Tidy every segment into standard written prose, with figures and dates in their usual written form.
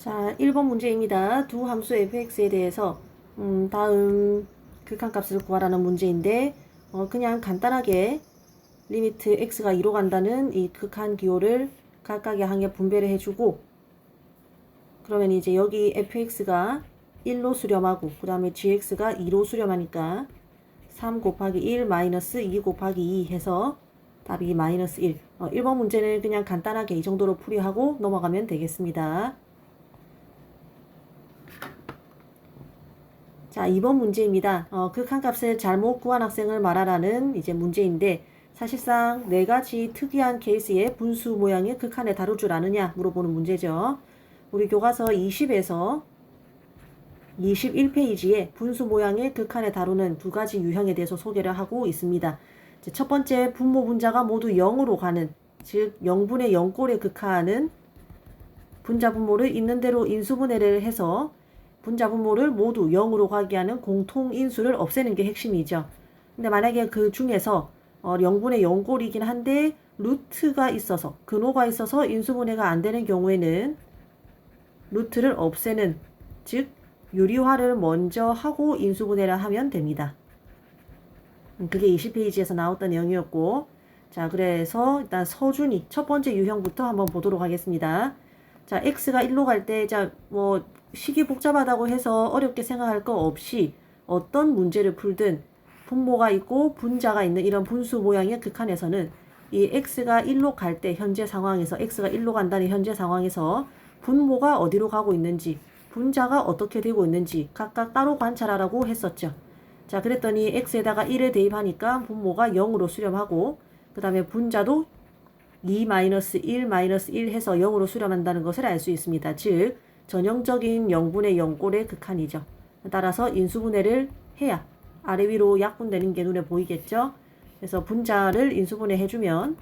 자, 1번 문제입니다. 두 함수 fx에 대해서 다음 극한값을 구하라는 문제인데 그냥 간단하게 리미트 x가 2로 간다는 이 극한 기호를 각각의 항에 분배를 해주고 그러면 이제 여기 fx가 1로 수렴하고 그 다음에 gx가 2로 수렴하니까 3 곱하기 1 마이너스 2 곱하기 2 해서 답이 마이너스 1. 1번 문제는 그냥 간단하게 이 정도로 풀이하고 넘어가면 되겠습니다. 자, 2번 문제입니다. 극한값을 잘못 구한 학생을 말하라는 이제 문제인데 사실상 네 가지 특이한 케이스의 분수 모양의 극한에 다룰 줄 아느냐 물어보는 문제죠. 우리 교과서 20에서 21페이지에 분수 모양의 극한에 다루는 두 가지 유형에 대해서 소개를 하고 있습니다. 첫 번째 분모 분자가 모두 0으로 가는 즉 0분의 0꼴의 극한은 분자 분모를 있는 대로 인수분해를 해서 분자 분모를 모두 0으로 가게 하는 공통인수를 없애는 게 핵심이죠. 근데 만약에 그 중에서 0분의 0꼴이긴 한데 루트가 있어서 근호가 있어서 인수분해가 안 되는 경우에는 루트를 없애는 즉 유리화를 먼저 하고 인수분해를 하면 됩니다. 그게 20페이지에서 나왔던 내용이었고 자 그래서 일단 서준이 첫 번째 유형부터 한번 보도록 하겠습니다. 자 x가 1로 갈 때 자 뭐 식이 복잡하다고 해서 어렵게 생각할 거 없이 어떤 문제를 풀든 분모가 있고 분자가 있는 이런 분수 모양의 극한에서는 이 x가 1로 갈 때 현재 상황에서 x가 1로 간다는 현재 상황에서 분모가 어디로 가고 있는지 분자가 어떻게 되고 있는지 각각 따로 관찰하라고 했었죠. 자 그랬더니 x에다가 1을 대입하니까 분모가 0으로 수렴하고 그 다음에 분자도 2-1-1 해서 0으로 수렴한다는 것을 알 수 있습니다. 즉 전형적인 0분의 0꼴의 극한이죠. 따라서 인수분해를 해야 아래 위로 약분되는 게 눈에 보이겠죠. 그래서 분자를 인수분해 해주면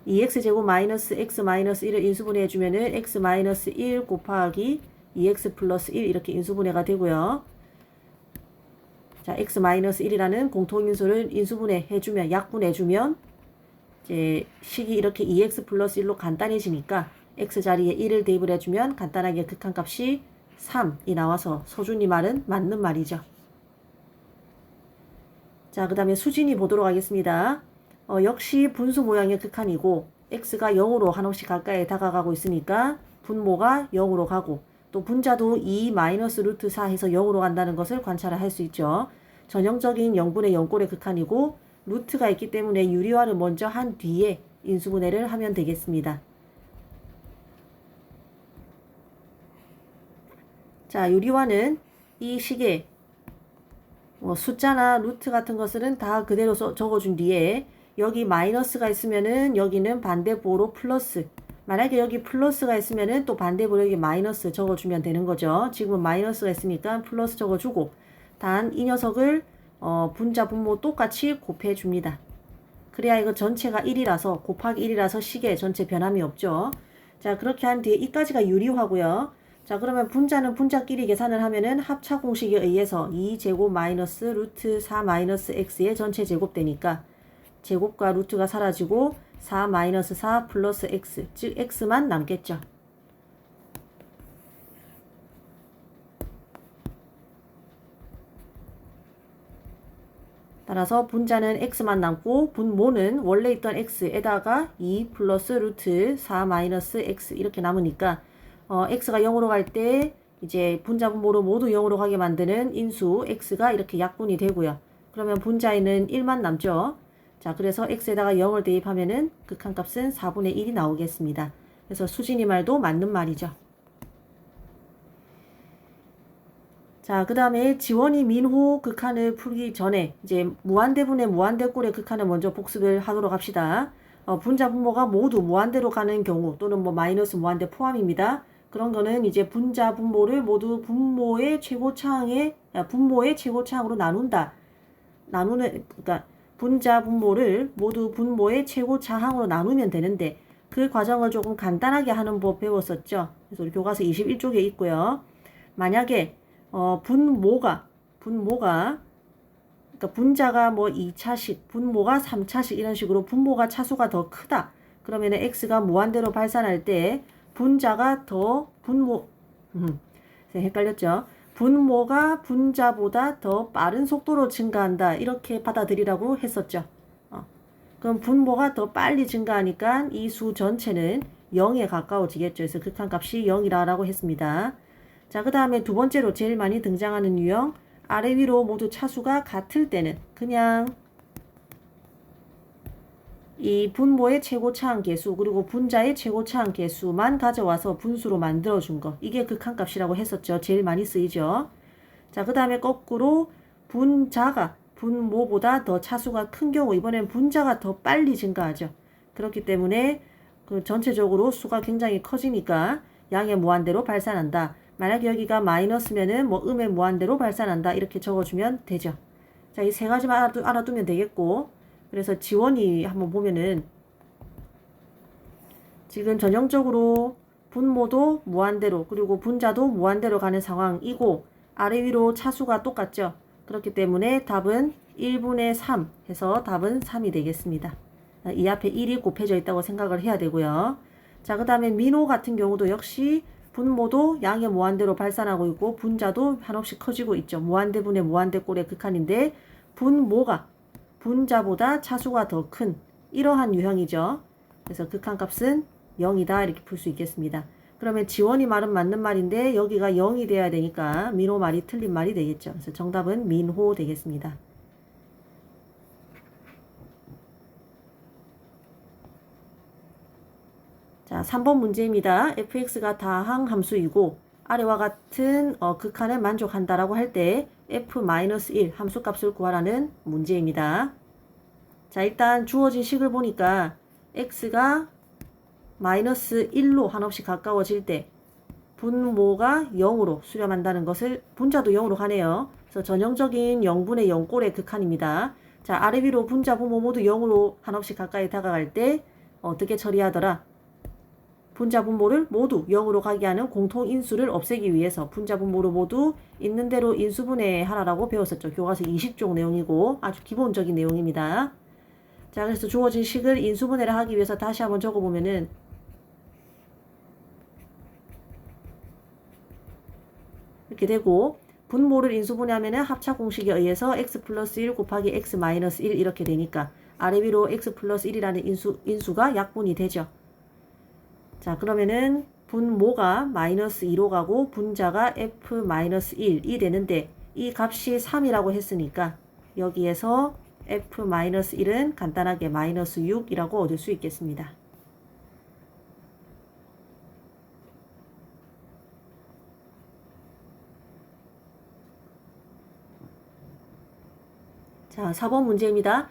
2x제곱 마이너스 x 마이너스 1을 인수분해 해주면은 x 마이너스 1 곱하기 2x 플러스 1 이렇게 인수분해가 되고요. 자, x 마이너스 1이라는 공통인수를 인수분해 해주면 약분해주면 이제 식이 이렇게 2x 플러스 1로 간단해지니까 x 자리에 1을 대입을 해주면 간단하게 극한값이 3이 나와서 서준이 말은 맞는 말이죠. 자, 그 다음에 수진이 보도록 하겠습니다. 역시 분수 모양의 극한이고 x가 0으로 한없이 가까이 다가가고 있으니까 분모가 0으로 가고 또 분자도 2 마이너스 루트 4 해서 0으로 간다는 것을 관찰을 할 수 있죠. 전형적인 0분의 0꼴의 극한이고 루트가 있기 때문에 유리화를 먼저 한 뒤에 인수분해를 하면 되겠습니다. 자, 유리화는 이 식에 숫자나 루트 같은 것은 다 그대로 적어준 뒤에 여기 마이너스가 있으면은 여기는 반대보로 플러스 만약에 여기 플러스가 있으면은 또 반대보로 여기 마이너스 적어주면 되는 거죠. 지금은 마이너스가 있으니까 플러스 적어주고 단 이 녀석을 분자 분모 똑같이 곱해줍니다. 그래야 이거 전체가 1이라서 곱하기 1이라서 식에 전체 변함이 없죠. 자 그렇게 한 뒤에 이까지가 유리화고요. 자 그러면 분자는 분자끼리 계산을 하면은 합차 공식에 의해서 2제곱 마이너스 루트 4 마이너스 x의 전체 제곱 되니까 제곱과 루트가 사라지고 4 마이너스 4 플러스 x 즉 x만 남겠죠. 따라서 분자는 x만 남고 분모는 원래 있던 x에다가 2 플러스 루트 4 마이너스 x 이렇게 남으니까 x가 0으로 갈 때 이제 분자 분모로 모두 0으로 가게 만드는 인수 x가 이렇게 약분이 되고요. 그러면 분자에는 1만 남죠. 자 그래서 x에다가 0을 대입하면은 극한값은 4분의 1이 나오겠습니다. 그래서 수진이 말도 맞는 말이죠. 자, 그 다음에 지원이 민호 극한을 풀기 전에 이제 무한대분의 무한대꼴의 극한을 먼저 복습을 하도록 합시다. 분자 분모가 모두 무한대로 가는 경우 또는 뭐 마이너스 무한대 포함입니다. 그런 거는 이제 분자 분모를 모두 분모의 최고차항으로 나눈다. 그러니까 분자 분모를 모두 분모의 최고차항으로 나누면 되는데 그 과정을 조금 간단하게 하는 법 배웠었죠. 그래서 우리 교과서 21쪽에 있고요. 만약에 분모가 그러니까 분자가 뭐 2차식, 분모가 3차식 이런 식으로 분모가 차수가 더 크다. 그러면 x가 무한대로 발산할 때 분자가 더 헷갈렸죠? 분모가 분자보다 더 빠른 속도로 증가한다. 이렇게 받아들이라고 했었죠. 그럼 분모가 더 빨리 증가하니까 이 수 전체는 0에 가까워지겠죠. 그래서 극한값이 0이라고 했습니다. 자, 그 다음에 두 번째로 제일 많이 등장하는 유형, 아래 위로 모두 차수가 같을 때는 그냥 이 분모의 최고차항 계수 그리고 분자의 최고차항 계수만 가져와서 분수로 만들어준 거. 이게 극한값이라고 했었죠. 제일 많이 쓰이죠. 자, 그 다음에 거꾸로 분자가 분모보다 더 차수가 큰 경우 이번엔 분자가 더 빨리 증가하죠. 그렇기 때문에 그 전체적으로 수가 굉장히 커지니까 양의 무한대로 발산한다. 만약에 여기가 마이너스면은 뭐 음의 무한대로 발산한다. 이렇게 적어주면 되죠. 자, 이 세 가지만 알아두면 되겠고, 그래서 지원이 한번 보면은 지금 전형적으로 분모도 무한대로 그리고 분자도 무한대로 가는 상황이고 아래 위로 차수가 똑같죠. 그렇기 때문에 답은 1분의 3 해서 답은 3이 되겠습니다. 이 앞에 1이 곱해져 있다고 생각을 해야 되고요. 자, 그 다음에 민호 같은 경우도 역시 분모도 양의 무한대로 발산하고 있고 분자도 한없이 커지고 있죠. 무한대분의 무한대꼴의 극한인데 분모가 분자보다 차수가 더 큰 이러한 유형이죠. 그래서 극한값은 0이다 이렇게 풀 수 있겠습니다. 그러면 지원이 말은 맞는 말인데 여기가 0이 돼야 되니까 민호 말이 틀린 말이 되겠죠. 그래서 정답은 민호 되겠습니다. 자, 3번 문제입니다. fx가 다항 함수이고 아래와 같은 극한을 만족한다라고 할 때 f-1 함수값을 구하라는 문제입니다. 자, 일단 주어진 식을 보니까 x가 마이너스 1로 한없이 가까워질 때 분모가 0으로 수렴한다는 것을 분자도 0으로 가네요. 그래서 전형적인 0분의 0꼴의 극한입니다. 자, 아래 위로 분자 분모 모두 0으로 한없이 가까이 다가갈 때 어떻게 처리하더라? 분자 분모를 모두 0으로 가게 하는 공통인수를 없애기 위해서 분자 분모를 모두 있는 대로 인수분해하라고 배웠었죠. 교과서 20쪽 내용이고 아주 기본적인 내용입니다. 자, 그래서 주어진 식을 인수분해를 하기 위해서 다시 한번 적어보면은 이렇게 되고 분모를 인수분해하면은 합차 공식에 의해서 x 플러스 1 곱하기 x 마이너스 1 이렇게 되니까 아래 위로 x 플러스 1이라는 인수가 약분이 되죠. 자, 그러면은 분모가 마이너스 2로 가고 분자가 f-1이 되는데 이 값이 3이라고 했으니까 여기에서 f-1은 간단하게 마이너스 6이라고 얻을 수 있겠습니다. 자, 4번 문제입니다.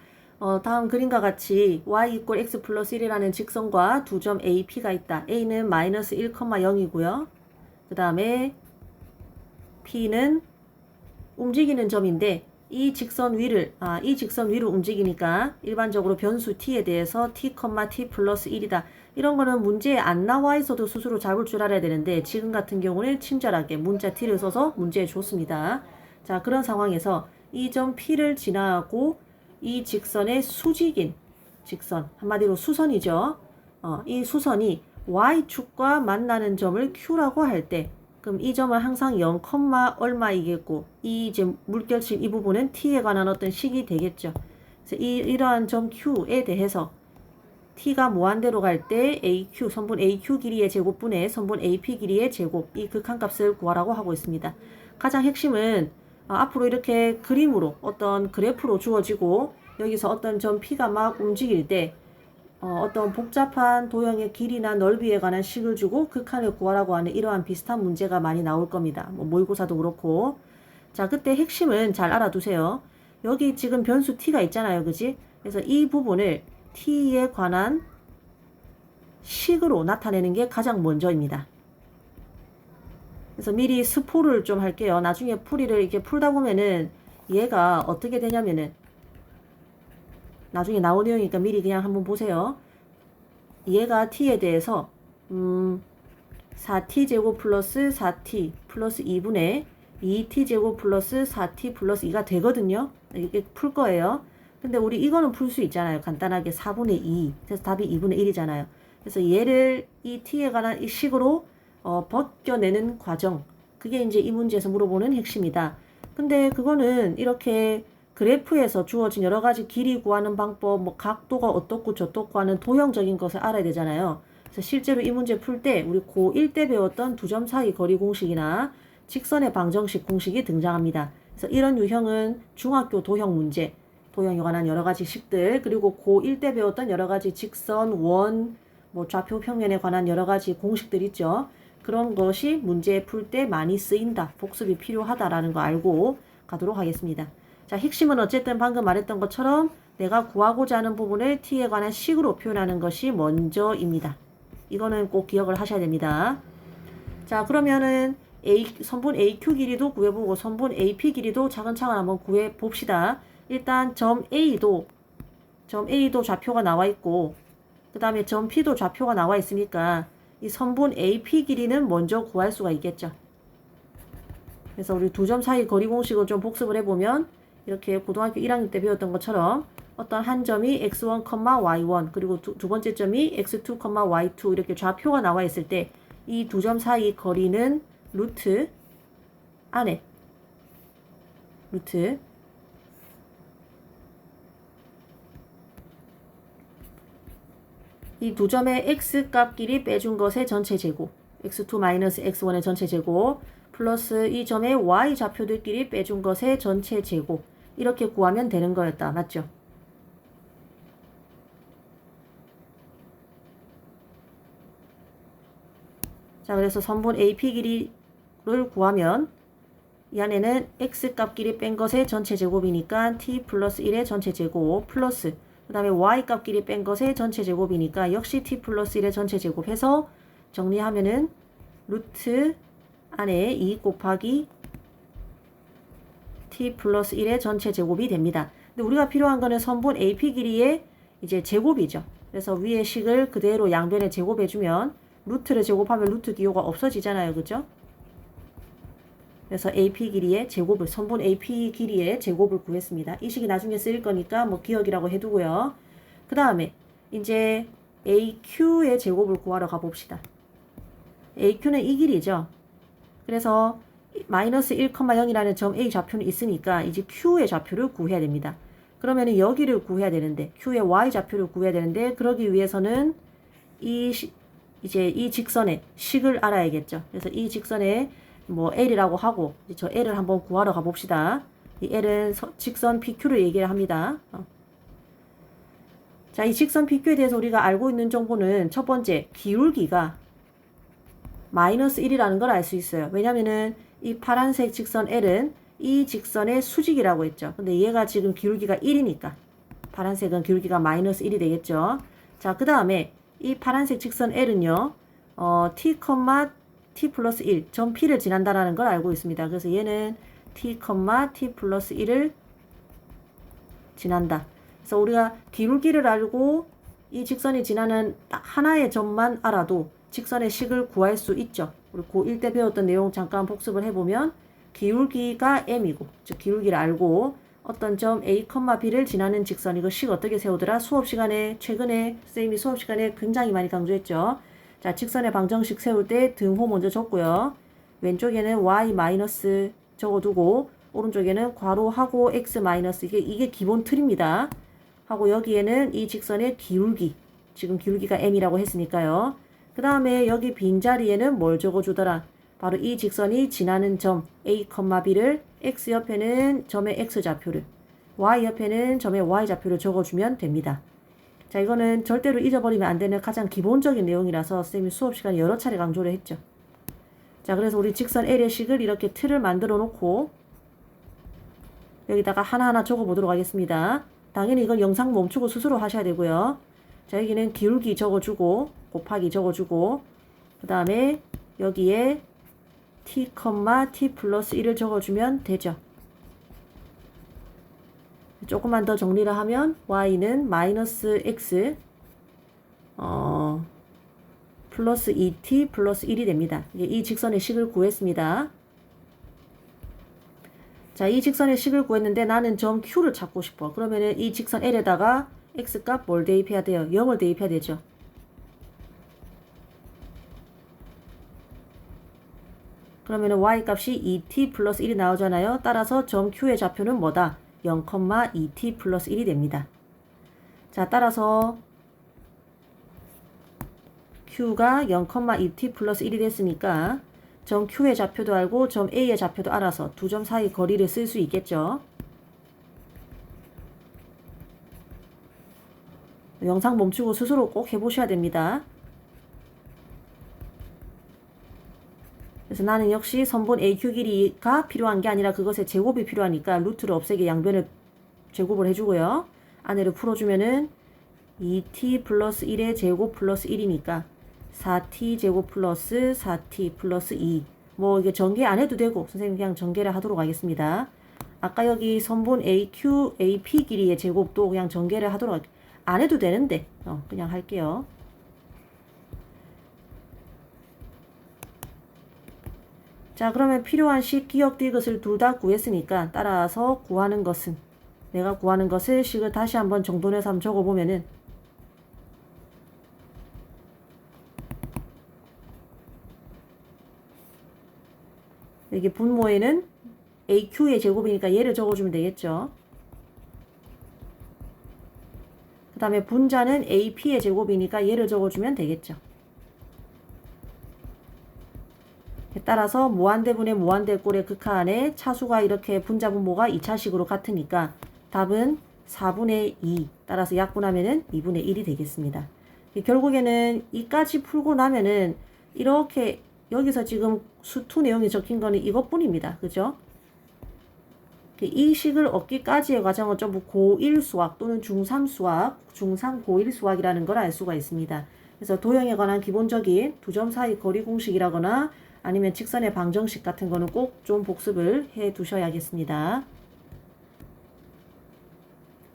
다음 그림과 같이 y = x 플러스 1이라는 직선과 두 점 AP가 있다. A는 마이너스 1,0이고요. 그 다음에 P는 움직이는 점인데 이 직선 위를 움직이니까 일반적으로 변수 t에 대해서 t, t 플러스 1이다. 이런 거는 문제에 안 나와 있어도 스스로 잡을 줄 알아야 되는데 지금 같은 경우는 친절하게 문자 t를 써서 문제에 줬습니다. 자, 그런 상황에서 이 점 P를 지나고 이 직선의 수직인 직선, 한마디로 수선이죠. 이 수선이 Y축과 만나는 점을 Q라고 할 때 그럼 이 점은 항상 0, 얼마이겠고 이 이제 물결식 이 부분은 T에 관한 어떤 식이 되겠죠. 그래서 이러한 점 Q에 대해서 T가 무한대로 갈 때 AQ, 선분 AQ 길이의 제곱분의 선분 AP 길이의 제곱 이 극한값을 구하라고 하고 있습니다. 가장 핵심은 앞으로 이렇게 그림으로 어떤 그래프로 주어지고 여기서 어떤 점 P가 막 움직일 때 어떤 복잡한 도형의 길이나 넓이에 관한 식을 주고 극한을 구하라고 하는 이러한 비슷한 문제가 많이 나올 겁니다. 뭐 모의고사도 그렇고. 자, 그때 핵심은 잘 알아두세요. 여기 지금 변수 t가 있잖아요. 그지? 그래서 이 부분을 t에 관한 식으로 나타내는 게 가장 먼저입니다. 그래서 미리 스포를 좀 할게요. 나중에 풀이를 이렇게 풀다 보면은 얘가 어떻게 되냐면은 나중에 나온 내용이니까 미리 그냥 한번 보세요. 얘가 t에 대해서 4t제곱 플러스 4t 플러스 2분의 2t제곱 플러스 4t 플러스 2가 되거든요. 이렇게 풀 거예요. 근데 우리 이거는 풀 수 있잖아요. 간단하게 4분의 2. 그래서 답이 2분의 1이잖아요. 그래서 얘를 이 t에 관한 이 식으로 벗겨내는 과정. 그게 이제 이 문제에서 물어보는 핵심이다. 근데 그거는 이렇게 그래프에서 주어진 여러 가지 길이 구하는 방법, 뭐 각도가 어떻고 저떻고 하는 도형적인 것을 알아야 되잖아요. 그래서 실제로 이 문제 풀 때 우리 고1 때 배웠던 두 점 사이 거리 공식이나 직선의 방정식 공식이 등장합니다. 그래서 이런 유형은 중학교 도형 문제, 도형에 관한 여러 가지 식들, 그리고 고1 때 배웠던 여러 가지 직선, 원, 뭐 좌표 평면에 관한 여러 가지 공식들 있죠. 그런 것이 문제 풀 때 많이 쓰인다. 복습이 필요하다라는 거 알고 가도록 하겠습니다. 자, 핵심은 어쨌든 방금 말했던 것처럼 내가 구하고자 하는 부분을 t에 관한 식으로 표현하는 것이 먼저입니다. 이거는 꼭 기억을 하셔야 됩니다. 자, 그러면은 선분 AQ 길이도 구해보고 선분 AP 길이도 차근차근 한번 구해봅시다. 일단 점 A도 좌표가 나와 있고 그 다음에 점 P도 좌표가 나와 있으니까 이 선분 AP 길이는 먼저 구할 수가 있겠죠. 그래서 우리 두 점 사이 거리 공식을 좀 복습을 해보면 이렇게 고등학교 1학년 때 배웠던 것처럼 어떤 한 점이 x1, y1 그리고 두 번째 점이 x2, y2 이렇게 좌표가 나와 있을 때 이 두 점 사이 거리는 루트 안에 루트 이 두 점의 x값끼리 빼준 것의 전체 제곱 x2-x1의 전체 제곱 플러스 이 점의 y 좌표들끼리 빼준 것의 전체 제곱 이렇게 구하면 되는 거였다. 맞죠? 자, 그래서 선분 AP 길이를 구하면 이 안에는 x값끼리 뺀 것의 전체 제곱이니까 t 플러스 1의 전체 제곱 플러스 그 다음에 y값끼리 뺀 것의 전체 제곱이니까 역시 t 플러스 1의 전체 제곱 해서 정리하면은 루트 안에 2 곱하기 t 플러스 1의 전체 제곱이 됩니다. 근데 우리가 필요한 거는 선분 AP 길이의 이제 제곱이죠. 그래서 위의 식을 그대로 양변에 제곱해주면 루트를 제곱하면 루트 기호가 없어지잖아요. 그죠? 그래서 AP 길이의 제곱을, 선분 AP 길이의 제곱을 구했습니다. 이 식이 나중에 쓰일 거니까 뭐 기억이라고 해두고요. 그 다음에 이제 AQ의 제곱을 구하러 가봅시다. AQ는 이 길이죠. 그래서 마이너스 1,0이라는 점 A 좌표는 있으니까 이제 Q의 좌표를 구해야 됩니다. 그러면은 여기를 구해야 되는데 Q의 Y 좌표를 구해야 되는데 그러기 위해서는 이제 이 직선의 식을 알아야겠죠. 그래서 이 직선의 뭐 L이라고 하고 저 L을 한번 구하러 가봅시다. 이 L은 직선 PQ를 얘기를 합니다. 자, 이 직선 PQ에 대해서 우리가 알고 있는 정보는 첫 번째 기울기가 마이너스 1이라는 걸 알 수 있어요. 왜냐면은 이 파란색 직선 L은 이 직선의 수직이라고 했죠. 근데 얘가 지금 기울기가 1이니까 파란색은 기울기가 마이너스 1이 되겠죠. 자, 그 다음에 이 파란색 직선 L은요. t 플러스 1, 점 P를 지난다라는 걸 알고 있습니다. 그래서 얘는 t 플러스 1을 지난다. 그래서 우리가 기울기를 알고 이 직선이 지나는 딱 하나의 점만 알아도 직선의 식을 구할 수 있죠. 우리 고1 때 배웠던 내용 잠깐 복습을 해보면 기울기가 m이고 즉 기울기를 알고 어떤 점 A, B를 지나는 직선 이거 식 어떻게 세우더라? 수업 시간에 최근에 선생님이 수업 시간에 굉장히 많이 강조했죠. 자, 직선의 방정식 세울 때 등호 먼저 적고요. 왼쪽에는 y 마이너스 적어두고 오른쪽에는 괄호하고 x 마이너스 이게 기본 틀입니다. 하고 여기에는 이 직선의 기울기 지금 기울기가 m이라고 했으니까요. 그 다음에 여기 빈자리에는 뭘 적어주더라? 바로 이 직선이 지나는 점 A, B를 x 옆에는 점의 x 좌표를 y 옆에는 점의 y 좌표를 적어주면 됩니다. 자, 이거는 절대로 잊어버리면 안 되는 가장 기본적인 내용이라서 선생님이 수업 시간에 여러 차례 강조를 했죠. 자, 그래서 우리 직선 L의 식을 이렇게 틀을 만들어 놓고 여기다가 하나하나 적어보도록 하겠습니다. 당연히 이건 영상 멈추고 스스로 하셔야 되고요. 자, 여기는 기울기 적어주고 곱하기 적어주고 그 다음에 여기에 t, 플러스 1을 적어주면 되죠. 조금만 더 정리를 하면 y는 마이너스 x 플러스 2t 플러스 1이 됩니다. 이 직선의 식을 구했습니다. 자, 이 직선의 식을 구했는데 나는 점 Q를 찾고 싶어. 그러면은 이 직선 L에다가 X값 뭘 대입해야 돼요? 0을 대입해야 되죠. 그러면은 Y값이 2t 플러스 1이 나오잖아요. 따라서 점 Q의 좌표는 뭐다? 0,2t 플러스 1이 됩니다. 자, 따라서 Q가 0,2t 플러스 1이 됐으니까 점 Q의 좌표도 알고 점 A의 좌표도 알아서 두 점 사이 거리를 쓸 수 있겠죠. 영상 멈추고 스스로 꼭 해보셔야 됩니다. 그래서 나는 역시 선분 AQ 길이가 필요한 게 아니라 그것의 제곱이 필요하니까 루트를 없애게 양변을 제곱을 해주고요. 안에를 풀어주면은 2t 플러스 1의 제곱 플러스 1이니까 4t 제곱 플러스 4t 플러스 2. 뭐 이게 전개 안 해도 되고 선생님 그냥 전개를 하도록 하겠습니다. 아까 여기 선분 AQ, AP 길이의 제곱도 그냥 전개를 하도록 안 해도 되는데 그냥 할게요. 자, 그러면 필요한 식, 기억, 디귿을 둘 다 구했으니까 따라서 구하는 것은 내가 구하는 것을 식을 다시 한번 정돈해서 한번 적어보면은 이게 분모에는 AQ의 제곱이니까 얘를 적어주면 되겠죠. 그 다음에 분자는 AP의 제곱이니까 얘를 적어주면 되겠죠. 따라서 무한대분의 무한대꼴의 극한에 차수가 이렇게 분자 분모가 2차식으로 같으니까 답은 4분의 2 따라서 약분하면은 2분의 1이 되겠습니다. 결국에는 이까지 풀고 나면은 이렇게 여기서 지금 수투 내용이 적힌 거는 이것뿐입니다. 그죠? 이 식을 얻기까지의 과정은 전부 고1 수학 또는 중3 수학, 중3 고1 수학이라는 걸 알 수가 있습니다. 그래서 도형에 관한 기본적인 두 점 사이 거리 공식이라거나 아니면 직선의 방정식 같은 거는 꼭 좀 복습을 해 두셔야겠습니다.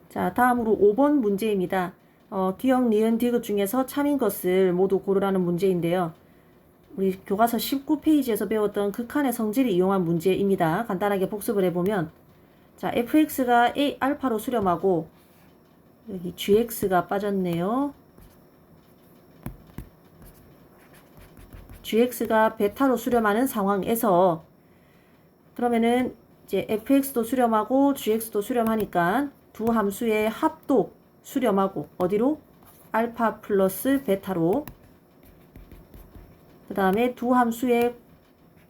자, 다음으로 5번 문제입니다. 기억, 니은, 디귿 중에서 참인 것을 모두 고르라는 문제인데요. 우리 교과서 19페이지에서 배웠던 극한의 성질을 이용한 문제입니다. 간단하게 복습을 해보면 자, fx가 a 알파로 수렴하고 여기 gx가 빠졌네요. gx가 베타로 수렴하는 상황에서 그러면은 이제 fx도 수렴하고 gx도 수렴하니까 두 함수의 합도 수렴하고 어디로? 알파 플러스 베타로. 그 다음에 두 함수의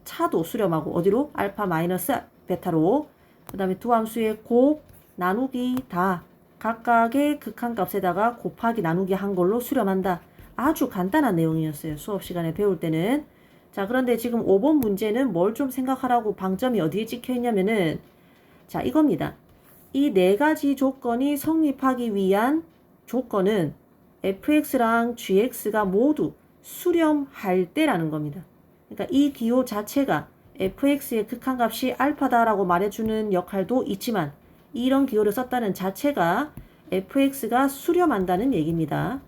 차도 수렴하고 어디로? 알파 마이너스 베타로. 그 다음에 두 함수의 곱, 나누기 다 각각의 극한값에다가 곱하기 나누기 한 걸로 수렴한다. 아주 간단한 내용이었어요. 수업 시간에 배울 때는. 자, 그런데 지금 5번 문제는 뭘 좀 생각하라고 방점이 어디에 찍혀 있냐면은 자, 이겁니다. 이 네 가지 조건이 성립하기 위한 조건은 fx랑 gx가 모두 수렴할 때라는 겁니다. 그러니까 이 기호 자체가 fx의 극한값이 알파다라고 말해주는 역할도 있지만 이런 기호를 썼다는 자체가 fx가 수렴한다는 얘기입니다.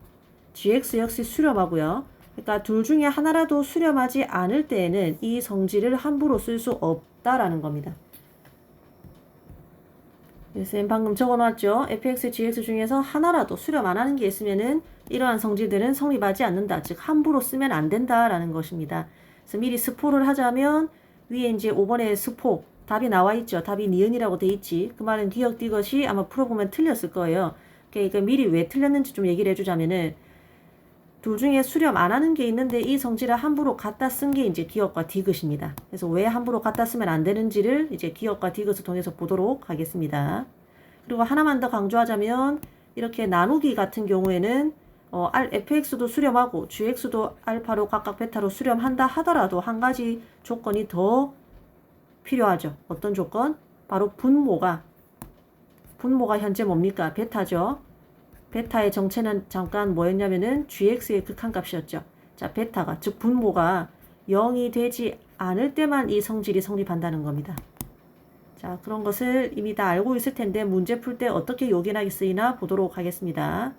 gx 역시 수렴하고요. 그러니까 둘 중에 하나라도 수렴하지 않을 때에는 이 성질을 함부로 쓸 수 없다라는 겁니다. 쌤 방금 적어놨죠. fx, gx 중에서 하나라도 수렴 안 하는 게 있으면은 이러한 성질들은 성립하지 않는다. 즉 함부로 쓰면 안 된다라는 것입니다. 그래서 미리 스포를 하자면 위에 이제 5번에 스포 답이 나와 있죠. 답이 니은이라고 돼 있지. 그 말은 기억 디귿이 아마 풀어보면 틀렸을 거예요. 그러니까 미리 왜 틀렸는지 좀 얘기를 해주자면은 둘 중에 수렴 안 하는 게 있는데 이 성질을 함부로 갖다 쓴 게 이제 기억과 디귿입니다. 그래서 왜 함부로 갖다 쓰면 안 되는지를 이제 기억과 디귿을 통해서 보도록 하겠습니다. 그리고 하나만 더 강조하자면 이렇게 나누기 같은 경우에는 fx도 수렴하고 gx도 알파로 각각 베타로 수렴한다 하더라도 한 가지 조건이 더 필요하죠. 어떤 조건? 바로 분모가 현재 뭡니까? 베타죠. 베타의 정체는 잠깐 뭐였냐면은 gx의 극한값이었죠. 자, 베타가 즉 분모가 0이 되지 않을 때만 이 성질이 성립한다는 겁니다. 자, 그런 것을 이미 다 알고 있을 텐데 문제 풀 때 어떻게 요긴하게 쓰이나 보도록 하겠습니다.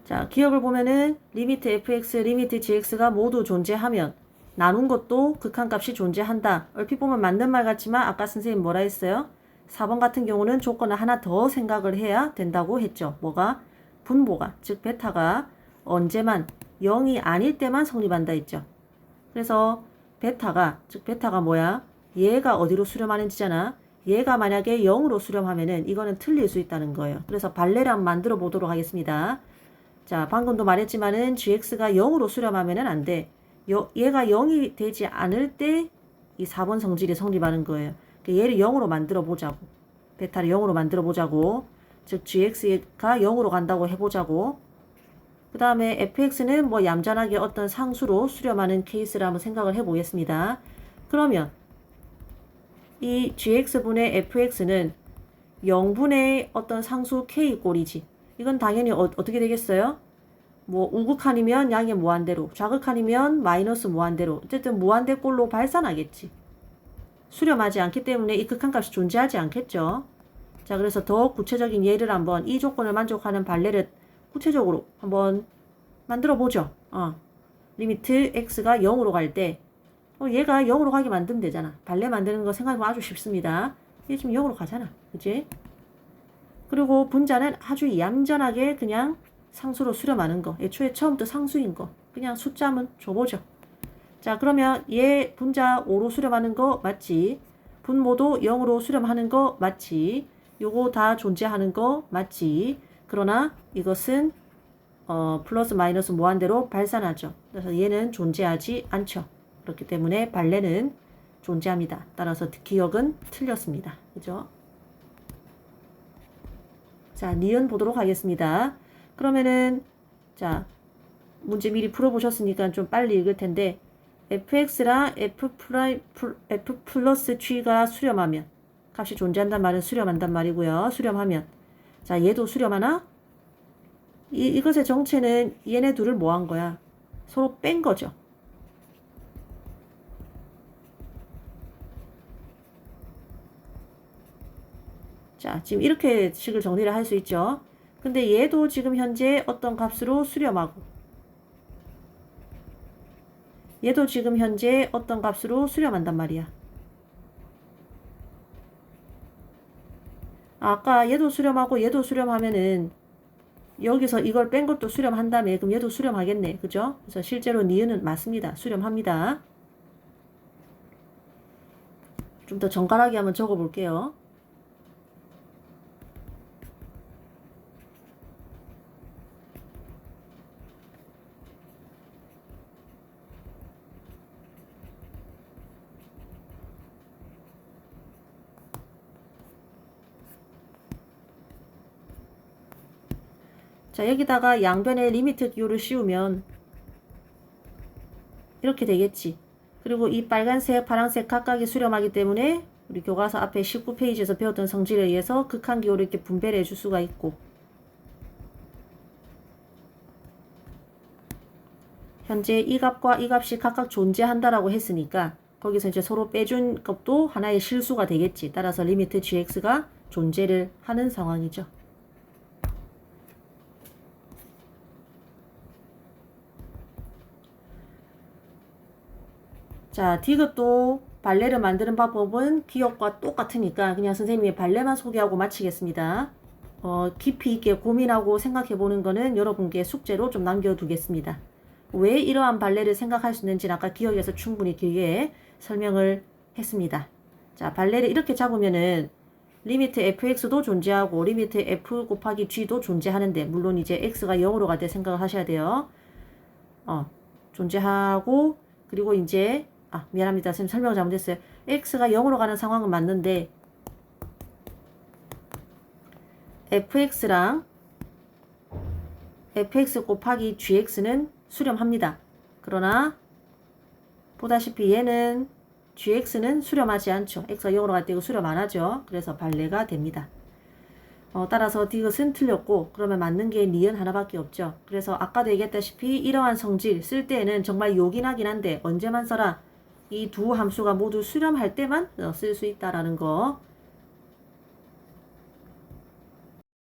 자, 기억을 보면은 리미트 fx, 리미트 gx가 모두 존재하면 나눈 것도 극한값이 존재한다. 얼핏 보면 맞는 말 같지만 아까 선생님 뭐라 했어요? 4번 같은 경우는 조건을 하나 더 생각을 해야 된다고 했죠. 뭐가? 분모가, 즉 베타가 언제만 0이 아닐 때만 성립한다 했죠. 그래서 베타가, 즉 베타가 뭐야? 얘가 어디로 수렴하는지잖아. 얘가 만약에 0으로 수렴하면은 이거는 틀릴 수 있다는 거예요. 그래서 발레를 한번 만들어 보도록 하겠습니다. 자, 방금도 말했지만은 gx가 0으로 수렴하면은 안 돼. 얘가 0이 되지 않을 때 이 4번 성질이 성립하는 거예요. 얘를 0으로 만들어 보자고. 베타를 0으로 만들어 보자고. 즉 gx가 0으로 간다고 해보자고. 그 다음에 fx는 뭐 얌전하게 어떤 상수로 수렴하는 케이스를 한번 생각을 해보겠습니다. 그러면 이 gx분의 fx는 0분의 어떤 상수 k 꼴이지. 이건 당연히 어떻게 되겠어요? 뭐 우극한이면 양의 무한대로, 좌극한이면 마이너스 무한대로, 어쨌든 무한대 꼴로 발산하겠지. 수렴하지 않기 때문에 이 극한값이 존재하지 않겠죠. 자, 그래서 더 구체적인 예를 한번 이 조건을 만족하는 발레를 구체적으로 한번 만들어 보죠. 리미트 x가 0으로 갈 때 얘가 0으로 가게 만들면 되잖아. 발레 만드는 거 생각해보면 아주 쉽습니다. 얘 지금 0으로 가잖아. 그치? 그리고 분자는 아주 얌전하게 그냥 상수로 수렴하는 거. 애초에 처음부터 상수인 거. 그냥 숫자 한번 줘보죠. 자, 그러면 얘 분자 5로 수렴하는 거 맞지? 분모도 0으로 수렴하는 거 맞지? 요거 다 존재하는 거 맞지? 그러나 이것은 플러스 마이너스 무한대로 발산하죠. 그래서 얘는 존재하지 않죠. 그렇기 때문에 발레는 존재합니다. 따라서 기억은 틀렸습니다. 그죠? 자, 니은 보도록 하겠습니다. 그러면은 자, 문제 미리 풀어보셨으니까 좀 빨리 읽을 텐데 fx랑 f 플러스 g가 수렴하면 값이 존재한단 말은 수렴한단 말이고요. 수렴하면 자, 얘도 수렴하나? 이것의 정체는 얘네 둘을 뭐 한 거야? 서로 뺀 거죠. 자, 지금 이렇게 식을 정리를 할 수 있죠. 근데 얘도 지금 현재 어떤 값으로 수렴하고 얘도 지금 현재 어떤 값으로 수렴한단 말이야. 아까 얘도 수렴하고 얘도 수렴하면은 여기서 이걸 뺀 것도 수렴한 다음에 그럼 얘도 수렴하겠네. 그죠? 그래서 실제로 니은은 맞습니다. 수렴합니다. 좀 더 정갈하게 한번 적어 볼게요. 자, 여기다가 양변에 리미트 기호를 씌우면 이렇게 되겠지. 그리고 이 빨간색, 파란색 각각이 수렴하기 때문에 우리 교과서 앞에 19페이지에서 배웠던 성질에 의해서 극한 기호를 이렇게 분배를 해줄 수가 있고 현재 이 값과 이 값이 각각 존재한다라고 했으니까 거기서 이제 서로 빼준 것도 하나의 실수가 되겠지. 따라서 리미트 gx가 존재를 하는 상황이죠. 자, 디귿도 발레를 만드는 방법은 기억과 똑같으니까 그냥 선생님이 발레만 소개하고 마치겠습니다. 깊이 있게 고민하고 생각해보는 거는 여러분께 숙제로 좀 남겨두겠습니다. 왜 이러한 발레를 생각할 수 있는지는 아까 기억에서 충분히 길게 설명을 했습니다. 자, 발레를 이렇게 잡으면은 리미트 fx도 존재하고 리미트 f 곱하기 g도 존재하는데 물론 이제 x가 0으로 갈 때 생각을 하셔야 돼요. 존재하고 그리고 이제 미안합니다. 선생님 설명 잘못했어요. x가 0으로 가는 상황은 맞는데 fx랑 fx 곱하기 gx는 수렴합니다. 그러나 보다시피 얘는 gx는 수렴하지 않죠. x가 0으로 갈 때 이거 수렴 안 하죠. 그래서 발레가 됩니다. 따라서 디귿은 틀렸고 그러면 맞는 게 니은 하나밖에 없죠. 그래서 아까도 얘기했다시피 이러한 성질 쓸 때에는 정말 요긴하긴 한데 언제만 써라? 이 두 함수가 모두 수렴할 때만 쓸 수 있다라는 거